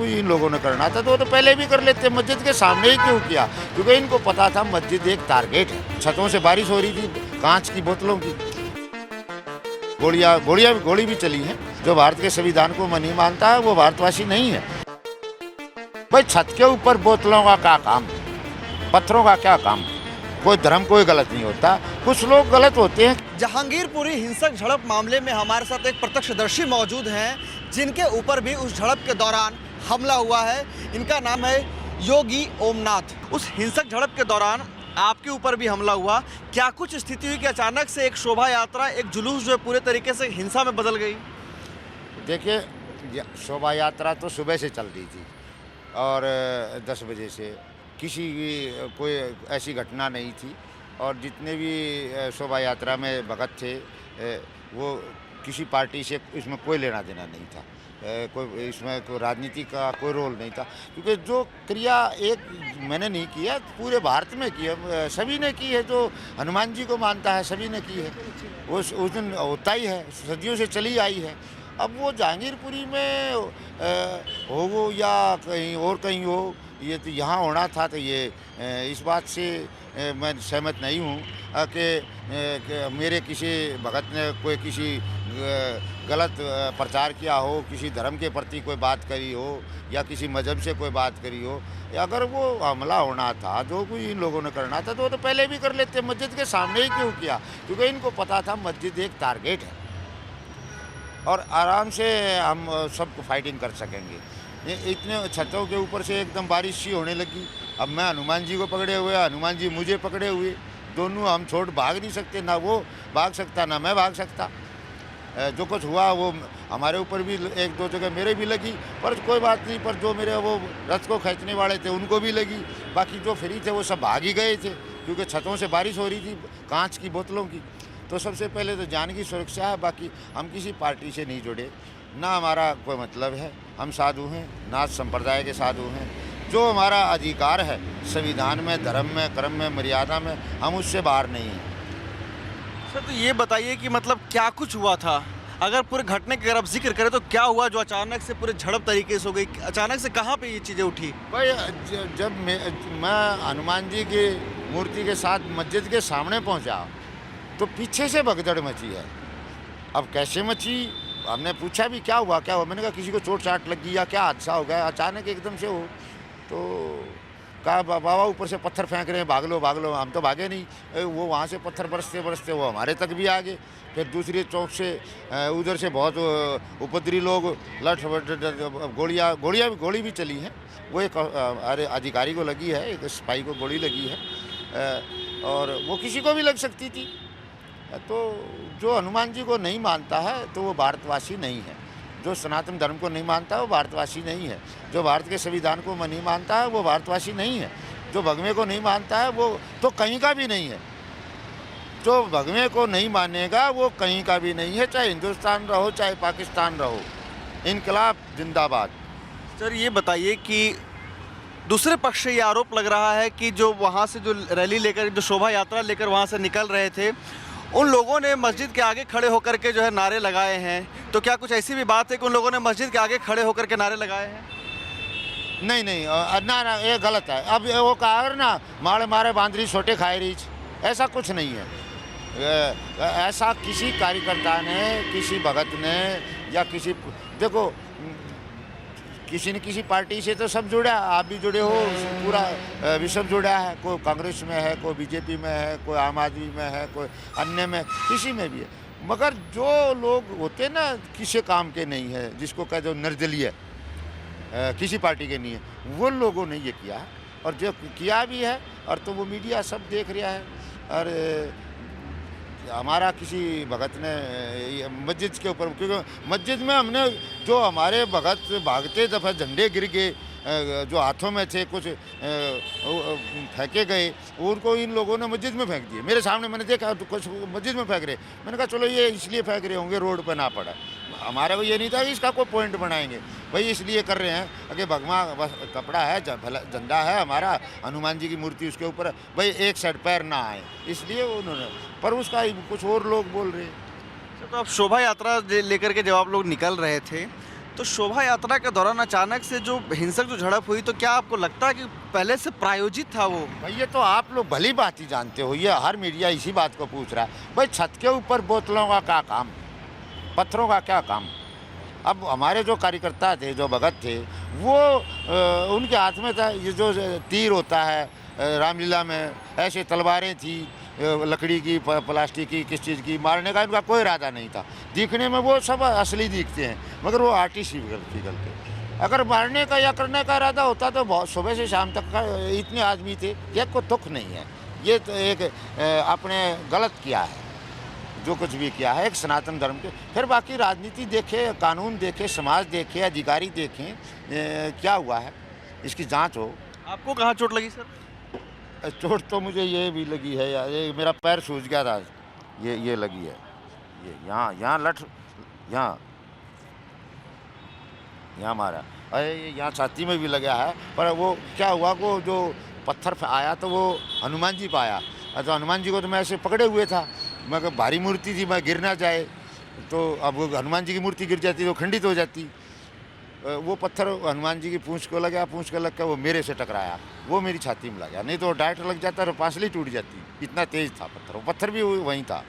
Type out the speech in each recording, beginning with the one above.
कोई इन लोगों ने करना था तो वो तो पहले भी कर लेते, मस्जिद के सामने ही क्यों किया? क्योंकि इनको पता था मस्जिद एक टारगेट है। छतों से बारिश हो रही थी, कांच की बोतलों की गोली भी चली है। जो भारत के संविधान को नहीं मानता है वो भारतवासी नहीं है। भाई छत के ऊपर बोतलों का क्या काम, पत्थरों का क्या काम? कोई धर्म कोई गलत नहीं होता, कुछ लोग गलत होते हैं। जहांगीरपुरी हिंसक झड़प मामले में हमारे साथ एक प्रत्यक्षदर्शी मौजूद हैं जिनके ऊपर भी उस झड़प के दौरान हमला हुआ है। इनका नाम है योगी ओमनाथ। उस हिंसक झड़प के दौरान आपके ऊपर भी हमला हुआ, क्या कुछ स्थिति हुई कि अचानक से एक शोभा यात्रा, एक जुलूस जो है पूरे तरीके से हिंसा में बदल गई? देखिए, शोभा यात्रा तो सुबह से चल रही थी और 10 बजे से किसी की कोई ऐसी घटना नहीं थी और जितने भी शोभा यात्रा में भगत थे वो किसी पार्टी से इसमें कोई लेना देना नहीं था। कोई इसमें कोई राजनीति का कोई रोल नहीं था, क्योंकि जो क्रिया एक मैंने नहीं किया, पूरे भारत में की है, सभी ने की है। जो हनुमान जी को मानता है सभी ने की है, वो उस दिन होता ही है, सदियों से चली आई है। अब वो जहांगीरपुरी में हो या कहीं और कहीं हो, ये तो यहाँ होना था, तो ये इस बात से मैं सहमत नहीं हूँ कि मेरे किसी भगत ने कोई किसी गलत प्रचार किया हो, किसी धर्म के प्रति कोई बात करी हो या किसी मजहब से कोई बात करी हो। अगर वो हमला होना था, जो कोई इन लोगों ने करना था तो वो तो पहले भी कर लेते, मस्जिद के सामने ही क्यों किया? क्योंकि इनको पता था मस्जिद एक टारगेट है और आराम से हम सबको फाइटिंग कर सकेंगे। इतने छतों के ऊपर से एकदम बारिश सी होने लगी। अब मैं हनुमान जी को पकड़े हुए, हनुमान जी मुझे पकड़े हुए, दोनों हम छोड़ भाग नहीं सकते, ना वो भाग सकता ना मैं भाग सकता। जो कुछ हुआ वो हमारे ऊपर भी एक दो जगह मेरे भी लगी, पर कोई बात नहीं। पर जो मेरे वो रथ को खींचने वाले थे उनको भी लगी, बाकी जो फ्री थे वो सब भाग ही गए थे, क्योंकि छतों से बारिश हो रही थी कांच की बोतलों की। तो सबसे पहले तो जान की सुरक्षा है। बाकी हम किसी पार्टी से नहीं जुड़े, ना हमारा कोई मतलब है। हम साधु हैं, नाथ संप्रदाय के साधु हैं। जो हमारा अधिकार है संविधान में, धर्म में, कर्म में, मर्यादा में, हम उससे बाहर नहीं हैं। सर, तो ये बताइए कि मतलब क्या कुछ हुआ था? अगर पूरे घटने की अगर आप जिक्र करें तो क्या हुआ जो अचानक से पूरे झड़प तरीके से हो गई? अचानक से कहाँ पे ये चीज़ें उठी? भाई जब मैं हनुमान जी की मूर्ति के साथ मस्जिद के सामने पहुंचा तो पीछे से भगदड़ मची है। अब कैसे मची, हमने पूछा भी क्या हुआ क्या हुआ, मैंने कहा किसी को चोट चाट लगी या क्या हादसा हो गया अचानक एकदम से हो। तो कहा बाबा ऊपर से पत्थर फेंक रहे हैं, भाग लो। हम तो भागे नहीं, वो वहाँ से पत्थर बरसते वो हमारे तक भी आ गए। फिर दूसरी चौक से उधर से बहुत उपद्रवी लोग गोली भी चली है। वो एक अधिकारी को लगी है, एक सिपाही को गोली लगी है और वो किसी को भी लग सकती थी। तो जो हनुमान जी को नहीं मानता है तो वो भारतवासी नहीं है। जो सनातन धर्म को नहीं मानता है वो भारतवासी नहीं है। जो भारत के संविधान को नहीं मानता है वो भारतवासी नहीं है। जो भगवे को नहीं मानता है वो तो कहीं का भी नहीं है। जो भगवे को नहीं मानेगा वो कहीं का भी नहीं है, चाहे हिंदुस्तान रहो चाहे पाकिस्तान रहो। इनकलाब जिंदाबाद। सर, ये बताइए कि दूसरे पक्ष से ये आरोप लग रहा है कि जो वहाँ से जो रैली लेकर, जो शोभा यात्रा लेकर वहाँ से निकल रहे थे, उन लोगों ने मस्जिद के आगे खड़े होकर के जो है नारे लगाए हैं। तो क्या कुछ ऐसी भी बात है कि उन लोगों ने मस्जिद के आगे खड़े होकर के नारे लगाए हैं? नहीं, ना ये गलत है। अब वो कहा ना, मारे मारे बांदरी छोटे खाए रीच, ऐसा कुछ नहीं है। ऐसा किसी कार्यकर्ता ने, किसी भगत ने या किसी, देखो किसी न किसी पार्टी से तो सब जुड़ा, आप भी जुड़े हो, पूरा विश्व जुड़ा है। कोई कांग्रेस में है, कोई बीजेपी में है, कोई आम आदमी में है, कोई अन्य में, किसी में भी है। मगर जो लोग होते ना किसी काम के नहीं है, जिसको कह दो निर्दलीय, किसी पार्टी के नहीं है, वो लोगों ने ये किया है और जो किया भी है और तो वो मीडिया सब देख रहा है। और हमारा किसी भगत ने मस्जिद के ऊपर, क्योंकि मस्जिद में हमने जो हमारे भगत भागते दफे झंडे गिर गए, जो हाथों में थे कुछ फेंके गए, उनको इन लोगों ने मस्जिद में फेंक दिए मेरे सामने। मैंने देखा तो कुछ मस्जिद में फेंक रहे, मैंने कहा चलो ये इसलिए फेंक रहे होंगे रोड पर ना पड़ा। हमारा को ये नहीं था कि इसका कोई पॉइंट बनाएंगे, भाई इसलिए कर रहे हैं कि भगवा कपड़ा है, झंडा है हमारा, हनुमान जी की मूर्ति उसके ऊपर, भाई एक साइड पैर ना आए, इसलिए उन्होंने। पर उसका कुछ और लोग बोल रहे हैं। तो अब शोभा यात्रा लेकर के जब आप लोग निकल रहे थे तो शोभा यात्रा के दौरान अचानक से जो हिंसक जो झड़प हुई, तो क्या आपको लगता है कि पहले से प्रायोजित था वो? भाई ये तो आप लोग भली बात ही जानते हो, ये हर मीडिया इसी बात को पूछ रहा है। भाई छत के ऊपर बोतलों का क्या काम, पत्थरों का क्या काम? अब हमारे जो कार्यकर्ता थे, जो भगत थे, वो उनके हाथ में था ये जो तीर होता है रामलीला में, ऐसे तलवारें थी लकड़ी की, प्लास्टिक की, किस चीज़ की, मारने का इनका कोई इरादा नहीं था। दिखने में वो सब असली दिखते हैं, मगर वो आर्टिस्ट ही निकलते। अगर मारने का या करने का इरादा होता तो बहुत सुबह से शाम तक का इतने आदमी थे, ये कोई दुख नहीं है। ये तो एक आपने गलत किया है, जो कुछ भी किया है एक सनातन धर्म के। फिर बाकी राजनीति देखे, कानून देखे, समाज देखे, अधिकारी देखें क्या हुआ है, इसकी जांच हो। आपको कहाँ चोट लगी सर? चोट तो मुझे ये भी लगी है यार, ये मेरा पैर सूज गया था, ये लगी है, ये यहाँ लठ, यहाँ मारा, अरे यहाँ छाती में भी लगा है। पर वो क्या हुआ, वो जो पत्थर आया तो वो हनुमान जी पाया, तो हनुमान जी को तो मैं ऐसे पकड़े हुए था, मगर भारी मूर्ति थी, मैं गिर ना जाए, तो अब वो हनुमान जी की मूर्ति गिर जाती तो खंडित हो जाती। वो पत्थर हनुमान जी की पूंछ को लगा, पूंछ को लग कर वो मेरे से टकराया, वो मेरी छाती में लगा, नहीं तो डायरेक्ट लग जाता तो पांसली टूट जाती, इतना तेज था पत्थर। वो पत्थर भी वहीं था।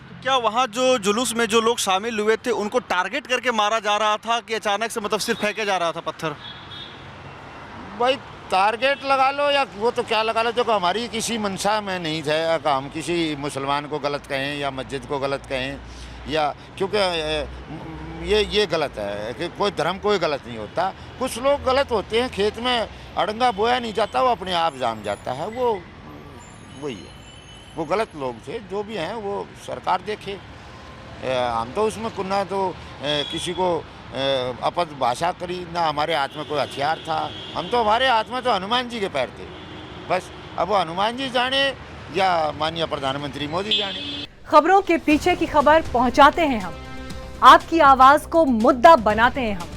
तो क्या वहाँ जो जुलूस में जो लोग शामिल हुए थे उनको टारगेट करके मारा जा रहा था कि अचानक से मतलब सिर्फ फेंके जा रहा था पत्थर? भाई टारगेट लगा लो या वो तो क्या लगा लो, जो हमारी किसी मंशा में नहीं था कि हम किसी मुसलमान को गलत कहें या मस्जिद को गलत कहें, या क्योंकि ये गलत है कि कोई धर्म कोई गलत नहीं होता। कुछ लोग गलत होते हैं, खेत में अड़ंगा बोया नहीं जाता, वो अपने आप जाम जाता है, वो वही है, वो गलत लोग थे। जो भी हैं वो सरकार देखे, हम तो उसमें ना तो किसी को अपद भाषा करी, ना हमारे हाथ में कोई हथियार था। हम तो, हमारे हाथ में तो हनुमान जी के पैर थे बस। अब वो हनुमान जी जाने या माननीय प्रधानमंत्री मोदी जाने। खबरों के पीछे की खबर पहुंचाते हैं हम, आपकी आवाज को मुद्दा बनाते हैं हम।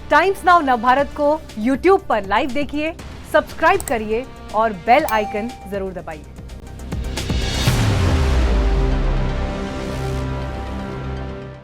टाइम्स नाउ नवभारत को YouTube पर लाइव देखिए, सब्सक्राइब करिए और बेल आइकन जरूर दबाइए।